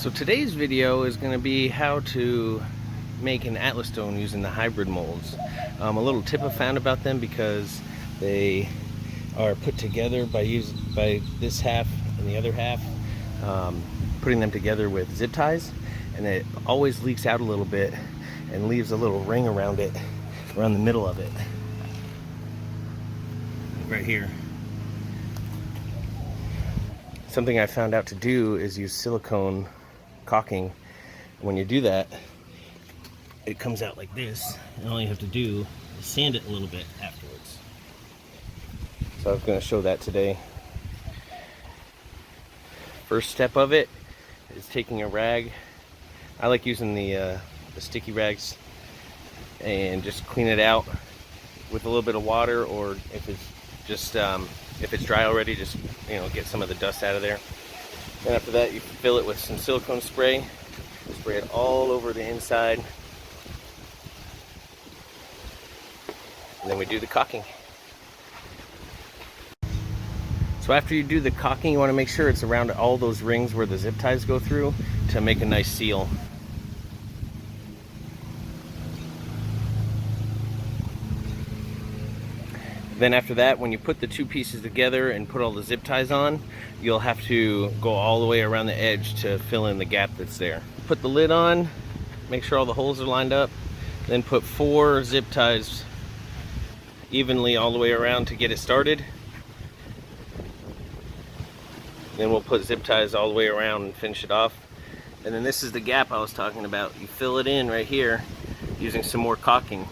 So today's video is going to be how to make an Atlas stone using the hybrid molds. A little tip I found about them, because they are put together by this half and the other half, putting them together with zip ties, and it always leaks out a little bit and leaves a little ring around it, around the middle of it, right here. Something I found out to do is use silicone caulking. When you do that, it comes out like this, and all you have to do is sand it a little bit afterwards. So I was going to show that today. First step of it is taking a rag. I like using the sticky rags, and just clean it out with a little bit of water, or if it's just if it's dry already, just get some of the dust out of there. Then after that, you fill it with some silicone spray. Spray it all over the inside. And then we do the caulking. So after you do the caulking, you want to make sure it's around all those rings where the zip ties go through to make a nice seal. Then after that, when you put the two pieces together and put all the zip ties on, you'll have to go all the way around the edge to fill in the gap that's there. Put the lid on, make sure all the holes are lined up, then put 4 zip ties evenly all the way around to get it started. Then we'll put zip ties all the way around and finish it off. And then this is the gap I was talking about. You fill it in right here using some more caulking.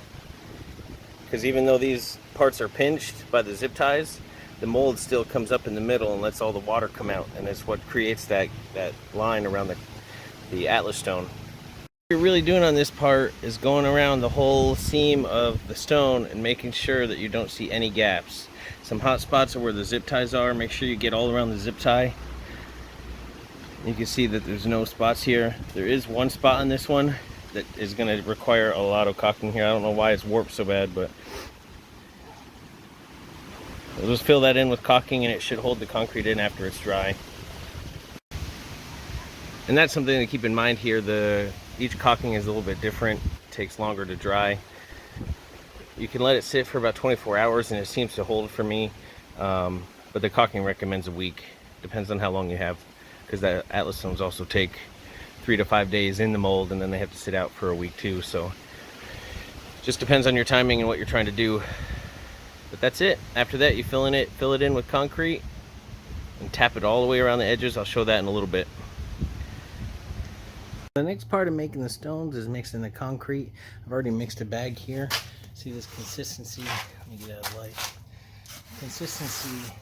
Because even though these parts are pinched by the zip ties, the mold still comes up in the middle and lets all the water come out, and it's what creates that line around the Atlas stone. What you're really doing on this part is going around the whole seam of the stone and making sure that you don't see any gaps. Some hot spots are where the zip ties are. Make sure you get all around the zip tie. You can see that there's no spots here. There is one spot on this one that is going to require a lot of caulking here. I don't know why it's warped so bad, but we'll just fill that in with caulking, and it should hold the concrete in after it's dry. And that's something to keep in mind here. Each caulking is a little bit different. It takes longer to dry. You can let it sit for about 24 hours and it seems to hold for me, but the caulking recommends a week. Depends on how long you have, because the Atlas stones also take 3 to 5 days in the mold, and then they have to sit out for a week too. So just depends on your timing and what you're trying to do. But that's it. After that, you fill it in with concrete and tap it all the way around the edges. I'll show that in a little bit. The next part of making the stones is mixing the concrete. I've already mixed a bag here. See this consistency? Let me get out of the light. Consistency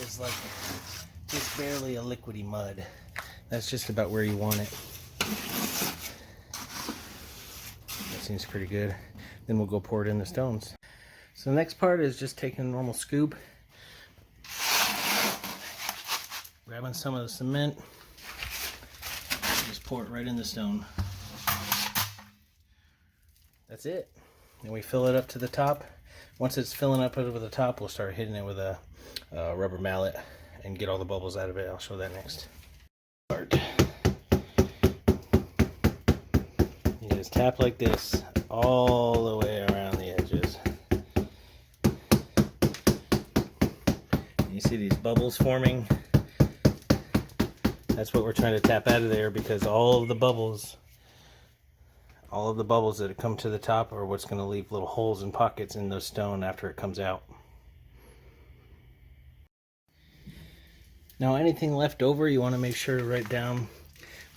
is like just barely a liquidy mud. That's just about where you want it. That seems pretty good. Then we'll go pour it in the stones. So the next part is just taking a normal scoop, grabbing some of the cement, just pour it right in the stone. That's it. And we fill it up to the top. Once it's filling up over the top, we'll start hitting it with a rubber mallet and get all the bubbles out of it. I'll show that next. You just tap like this all the way around the edges. You see these bubbles forming? That's what we're trying to tap out of there, because all of the bubbles that come to the top are what's going to leave little holes and pockets in the stone after it comes out. Now anything left over, you want to make sure to write down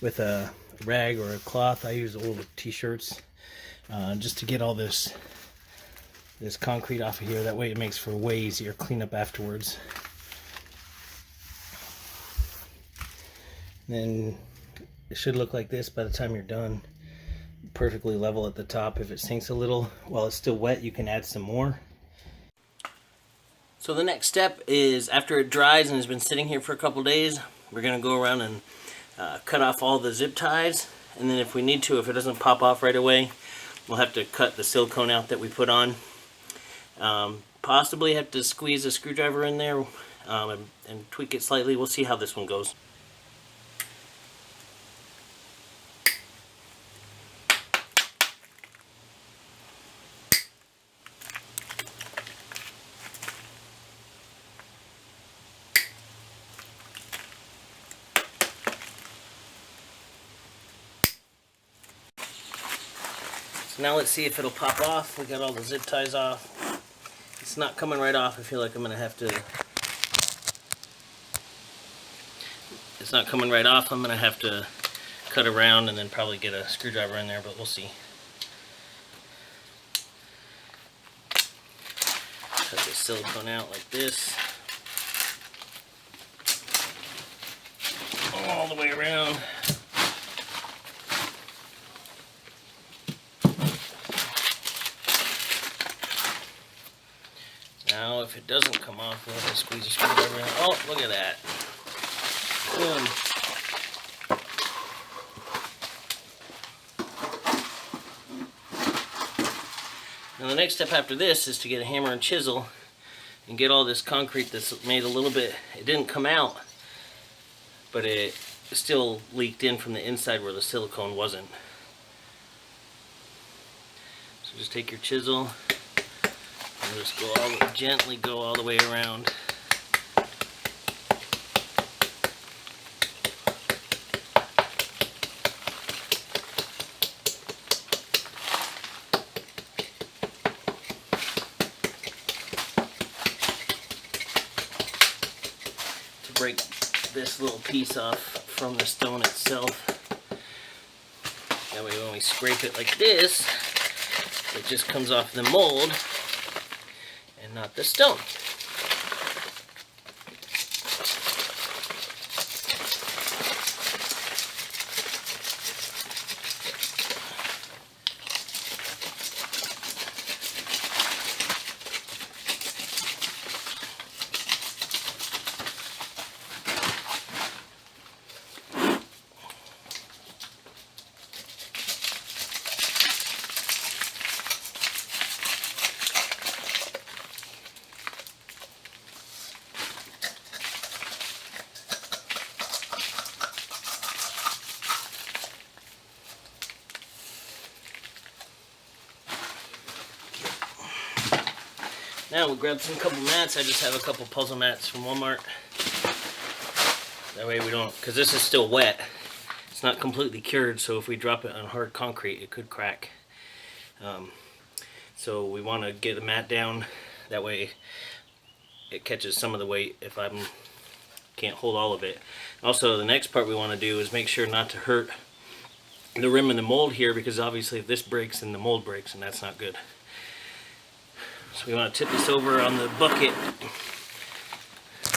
with a rag or a cloth. I use old t-shirts just to get all this concrete off of here. That way it makes for way easier cleanup afterwards. Then it should look like this by the time you're done. Perfectly level at the top. If it sinks a little while it's still wet, you can add some more. So the next step is, after it dries and has been sitting here for a couple days, we're going to go around and cut off all the zip ties, and then if we need to, if it doesn't pop off right away, we'll have to cut the silicone out that we put on. Possibly have to squeeze a screwdriver in there and tweak it slightly. We'll see how this one goes. So now let's see if it'll pop off. We got all the zip ties off. It's not coming right off. I feel like I'm gonna have to. It's not coming right off. I'm gonna have to cut around and then probably get a screwdriver in there, but we'll see. Cut the silicone out like this. All the way around. Now, if it doesn't come off, we'll have to squeeze a screwdriver in. Oh, look at that. Boom. Now, the next step after this is to get a hammer and chisel and get all this concrete that's made a little bit, it didn't come out, but it still leaked in from the inside where the silicone wasn't. So just take your chisel and just gently go all the way around. To break this little piece off from the stone itself. That way when we scrape it like this, it just comes off the mold and not the stone. Now we'll grab some couple mats. I just have a couple puzzle mats from Walmart. That way we don't, because this is still wet. It's not completely cured, so if we drop it on hard concrete, it could crack. So we want to get a mat down. That way it catches some of the weight if I can't hold all of it. Also, the next part we want to do is make sure not to hurt the rim of the mold here, because obviously if this breaks, then the mold breaks, and that's not good. So we want to tip this over on the bucket.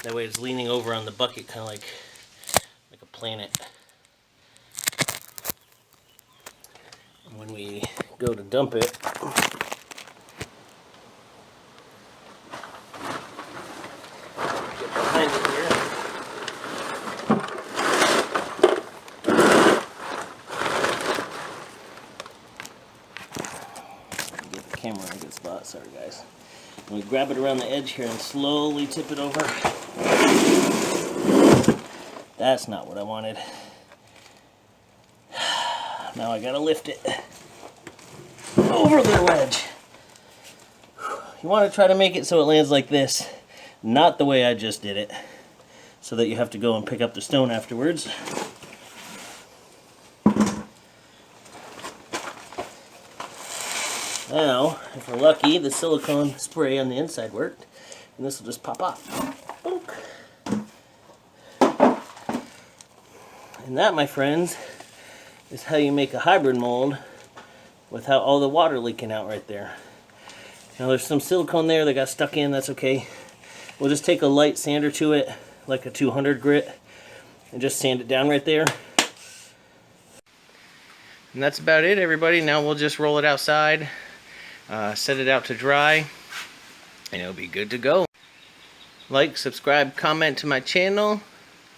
That way it's leaning over on the bucket, kind of like a planet. And when we go to dump it, get behind it here. Get the camera in a good spot. Sorry guys. And we grab it around the edge here and slowly tip it over. That's not what I wanted. Now I gotta lift it over the ledge. You want to try to make it so it lands like this, not the way I just did it, so that you have to go and pick up the stone afterwards. Now, if we're lucky, the silicone spray on the inside worked, and this will just pop off. Boink. And that, my friends, is how you make a hybrid mold without all the water leaking out right there. Now there's some silicone there that got stuck in, that's okay. We'll just take a light sander to it, like a 200 grit, and just sand it down right there. And that's about it, everybody. Now we'll just roll it outside. Set it out to dry, and it'll be good to go. Like, subscribe, comment to my channel.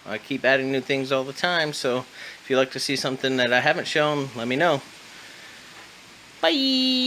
I keep adding new things all the time, so if you'd like to see something that I haven't shown, let me know. Bye!